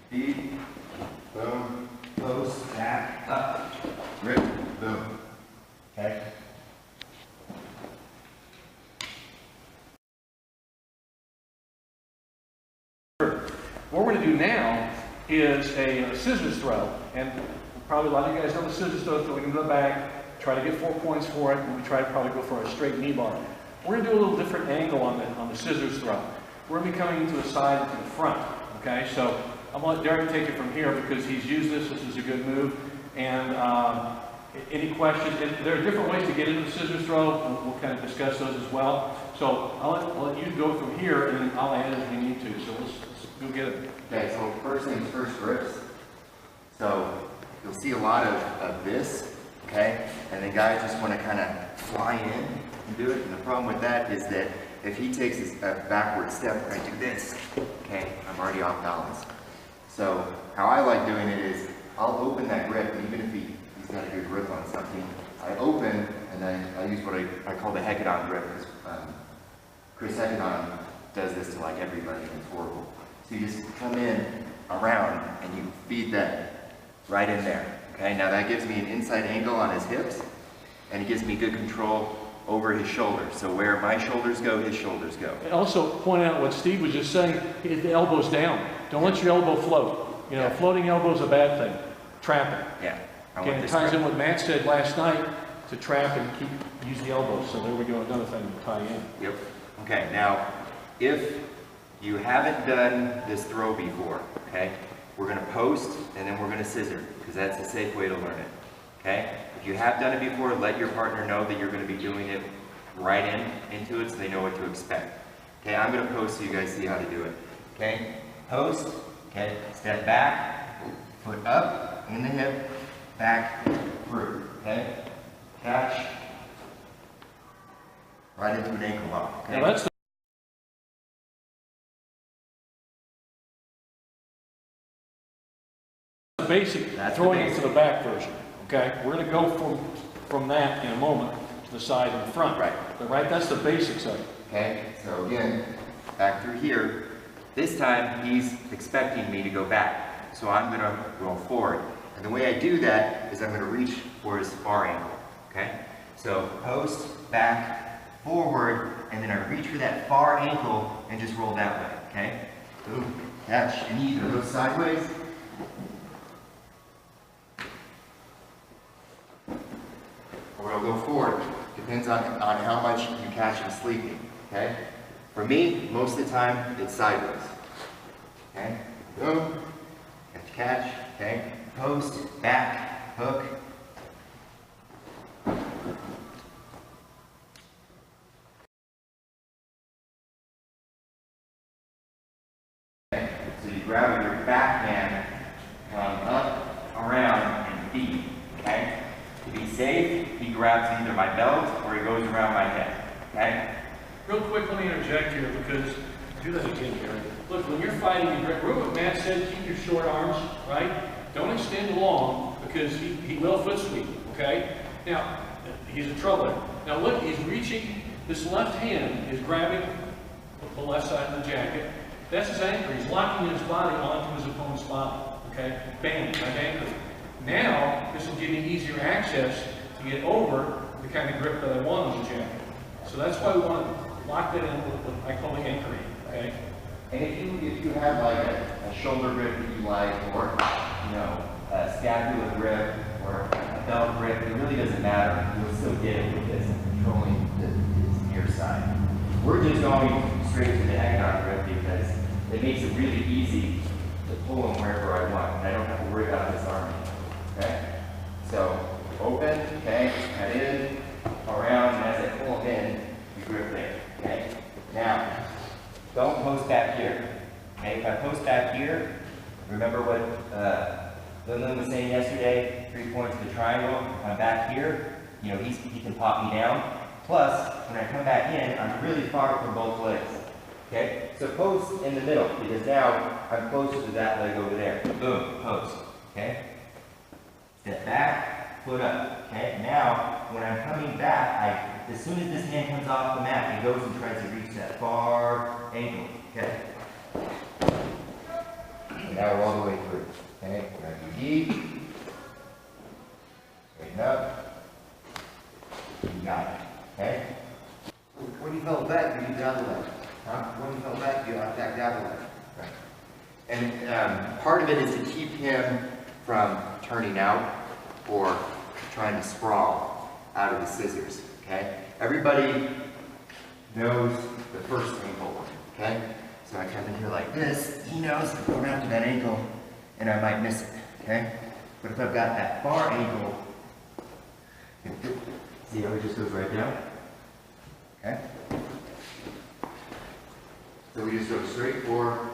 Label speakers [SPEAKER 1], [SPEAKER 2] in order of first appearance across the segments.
[SPEAKER 1] feet, boom, post, back, up, grip, boom. Okay?
[SPEAKER 2] What we're going to do now is a scissors throw, and probably a lot of you guys know the scissors throw, so we can go back, try to get 4 points for it, and we try to probably go for a straight knee bar. We're going to do a little different angle on the scissors throw. We're going to be coming into the side and to the front, okay? So I'm going to let Derek take it from here because he's used this. This is a good move. And any questions? And there are different ways to get into the scissors throw. We'll kind of discuss those as well. So I'll let you go from here, and then I'll add as we need to. So let's go get it.
[SPEAKER 1] Okay, so first things first, grips. So you'll see a lot of this, okay? And the guys just want to kind of fly in and do it. And the problem with that is that if he takes a backward step and I do this, okay, I'm already off balance. So how I like doing it is I'll open that grip, and even if he's got a good grip on something, I open and then I use what I call the Hecadon grip, because Chris Hecadon does this to like everybody, and it's horrible. So you just come in around and you feed that right in there. Okay, now that gives me an inside angle on his hips, and it gives me good control over his shoulders. So where my shoulders go, his shoulders go.
[SPEAKER 2] And also point out what Steve was just saying, the elbow's down. Don't let your elbow float. You know, floating elbow is a bad thing. Trapping.
[SPEAKER 1] Yeah.
[SPEAKER 2] Okay, it ties in what Matt said last night, to trap and use the elbow. So there we go, another thing to tie in.
[SPEAKER 1] Yep. Okay, now if you haven't done this throw before, okay, we're going to post and then we're going to scissor, because that's a safe way to learn it. Okay? If you have done it before, let your partner know that you're going to be doing it right into it so they know what to expect. Okay, I'm going to post so you guys see how to do it. Okay, post, okay, step back, foot up, in the hip, back, through, okay, catch, right into an ankle lock. Okay?
[SPEAKER 2] Now that's the basic throwing it to the back version. Okay, we're going to go from that in a moment to the side and the front.
[SPEAKER 1] Right.
[SPEAKER 2] But right, that's the basics of it.
[SPEAKER 1] Okay, so again, back through here. This time he's expecting me to go back, so I'm going to roll forward. And the way I do that is I'm going to reach for his far ankle. Okay, so post, back, forward, and then I reach for that far ankle and just roll that way. Okay, boom, catch, and you either go sideways or it'll go forward. Depends on how much you catch him sleeping. Okay? For me, most of the time, it's sideways. Okay? Boom. Catch. Okay? Post, back, hook. Okay? So you grab your backhand, come up, around, and feed. Okay? To be safe, he grabs either my belt or he goes around my head. Okay?
[SPEAKER 2] Real quick, let me interject here because, do that again, Gary. Look, when you're fighting, remember what Matt said, keep your short arms, right? Don't extend long because he will foot sweep, okay? Now, he's in trouble. Now look, he's reaching, this left hand is grabbing the left side of the jacket. That's his anchor. He's locking his body onto his opponent's body, okay? Bam, right anchor. Now, this will give me easier access to get over the kind of grip that I want on the jacket. So that's why we want to lock that in with what I call the anchoring, okay?
[SPEAKER 1] And if you have like a shoulder grip that you like, or you know, a scapular grip, or a belt grip, it really doesn't matter. You'll still get it with this and controlling his near side. We're just going straight to the Hecadon grip because it makes it really easy to pull him wherever I want. And I don't have to worry about this arm. Okay? So open, okay, cut in, around, and as I pull him in, you grip there. Okay? Now, don't post back here. Okay? If I post back here, remember what Lindland was saying yesterday, 3 points of the triangle. If I'm back here, you know, he can pop me down. Plus, when I come back in, I'm really far from both legs. Okay? So post in the middle, because now I'm closer to that leg over there. Boom, post. Okay? Step back, foot up. Okay? Now, when I'm coming back, as soon as this hand comes off the mat, it goes and tries to reach that far ankle. Okay? And now we're all the way through. Okay, grab your gi. Straighten up. You got it. Okay? When you fell back, you did the other leg. Huh? When you fell back, you attacked the other leg. Right. And part of it is to keep him from turning out or trying to sprawl out of the scissors. Okay? Everybody knows the first ankle. Okay? So I come in here like this. He knows I'm going after that ankle, and I might miss it. Okay? But if I've got that far ankle, see how it just goes right down? Okay? So we just go straight for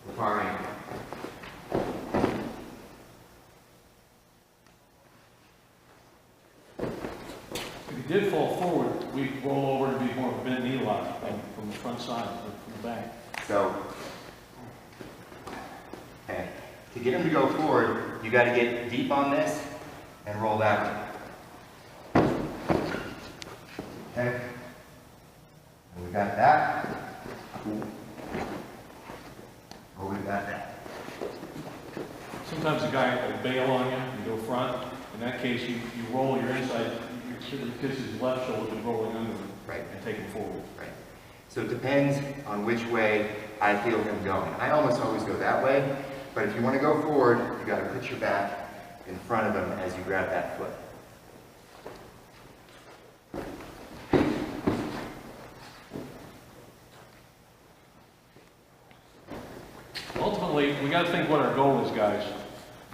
[SPEAKER 1] the far ankle.
[SPEAKER 2] If you did fall forward, we roll over and be more of a bent knee lock from the front side, from the back.
[SPEAKER 1] So, okay, to get him to go forward, you got to get deep on this and roll that way. Okay, and we got that. Oh, we got that.
[SPEAKER 2] Sometimes a guy will bail on you and go front. In that case, you roll your inside, because his left shoulder is rolling under him,
[SPEAKER 1] right,
[SPEAKER 2] and take him forward.
[SPEAKER 1] Right. So it depends on which way I feel him going. I almost always go that way, but if you want to go forward, you got to put your back in front of him as you grab that foot.
[SPEAKER 2] Ultimately, we got to think what our goal is, guys.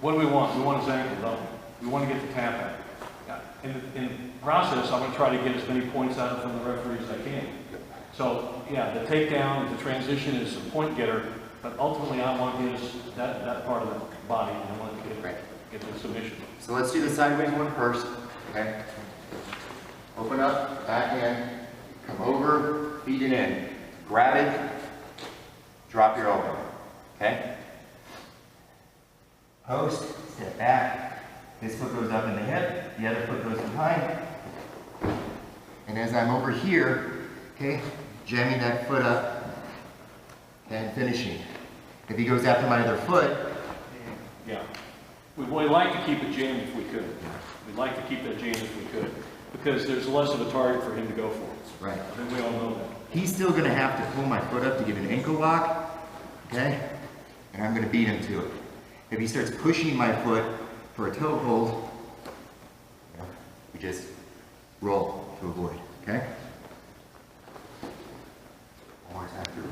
[SPEAKER 2] What do we want? We want his ankle, don't we? We want to get the tap out. In the process, I'm going to try to get as many points out from the referee as I can. So, yeah, the takedown, the transition is a point getter, but ultimately I want that part of the body, and I want to get the submission.
[SPEAKER 1] So let's do the sideways one first, okay? Open up, back in, come over, feet it in. Grab it, drop your elbow, okay? Post, step back. This foot goes up in the hip, the other foot goes behind. And as I'm over here, okay, jamming that foot up and finishing. If he goes after my other foot,
[SPEAKER 2] yeah. We'd like to keep it jammed if we could. We'd like to keep that jammed if we could, because there's less of a target for him to go for.
[SPEAKER 1] Right.
[SPEAKER 2] I think we all know that.
[SPEAKER 1] He's still going to have to pull my foot up to get an ankle lock, okay? And I'm going to beat him to it. If he starts pushing my foot for a toe hold, we just roll to avoid, okay? One more time through.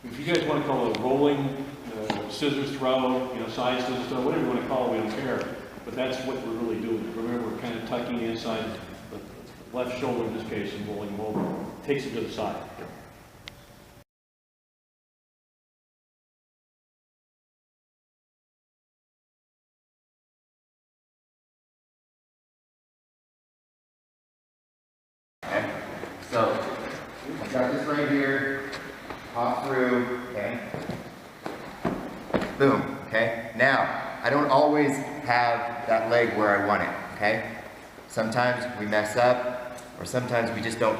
[SPEAKER 2] If you guys want to call it a rolling scissors throw, side scissors throw, whatever you want to call it, we don't care. But that's what we're really doing. Remember, we're kind of tucking inside the left shoulder in this case and rolling him over. Takes it to the side.
[SPEAKER 1] Okay, so I've got this right here, pop through, okay? Boom, okay? Now, I don't always have that leg where I want it, okay? Sometimes we mess up, or sometimes we just don't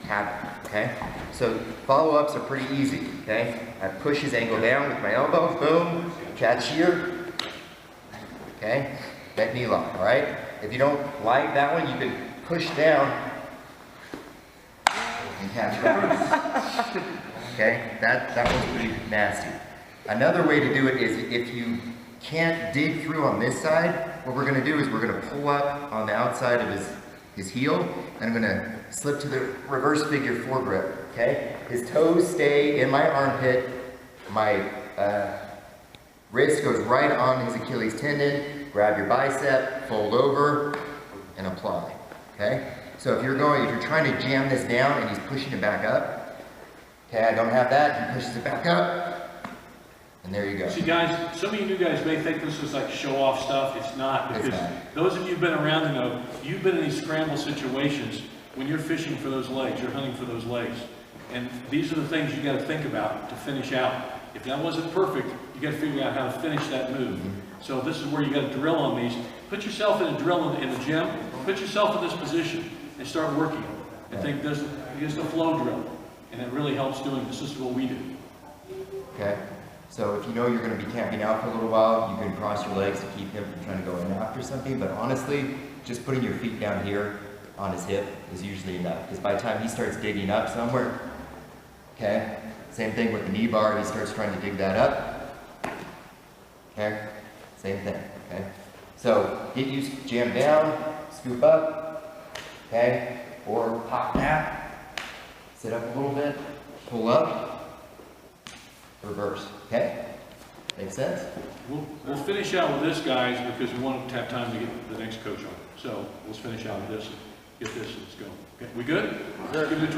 [SPEAKER 1] have it, okay? So follow-ups are pretty easy, okay? I push his ankle down with my elbow, boom, catch here, okay? That knee lock, all right? If you don't like that one, you can push down and catch that. Okay, that one's pretty nasty. Another way to do it is if you can't dig through on this side, what we're going to do is we're going to pull up on the outside of his heel, and I'm going to slip to the reverse figure foregrip, okay? His toes stay in my armpit, my wrist goes right on his Achilles tendon, grab your bicep, fold over, and apply, okay? So if you're trying to jam this down and he's pushing it back up, okay, I don't have that, he pushes it back up, and there you go.
[SPEAKER 2] See guys, some of you new guys may think this is like show off stuff. It's not, because those of you who've been around know, you've been in these scramble situations when you're fishing for those legs, you're hunting for those legs. And these are the things you got to think about to finish out. If that wasn't perfect, you got to figure out how to finish that move. So this is where you got to drill on these. Put yourself in a drill in the gym. Put yourself in this position and start working. I think this is the flow drill, and it really helps doing this. This is what we do.
[SPEAKER 1] Okay. So if you know you're going to be camping out for a little while, you can cross your legs to keep him from trying to go in after something. But honestly, just putting your feet down here on his hip is usually enough. Because by the time he starts digging up somewhere, okay, same thing with the knee bar, he starts trying to dig that up. Okay, same thing. Okay. So get used to jam down, scoop up, okay, or pop nap, sit up a little bit, pull up, reverse. Okay? Makes sense?
[SPEAKER 2] We'll finish out with this, guys, because we want to have time to get the next coach on. So let's finish out with this, get this, let's go. Okay, we good? Let's give it a try.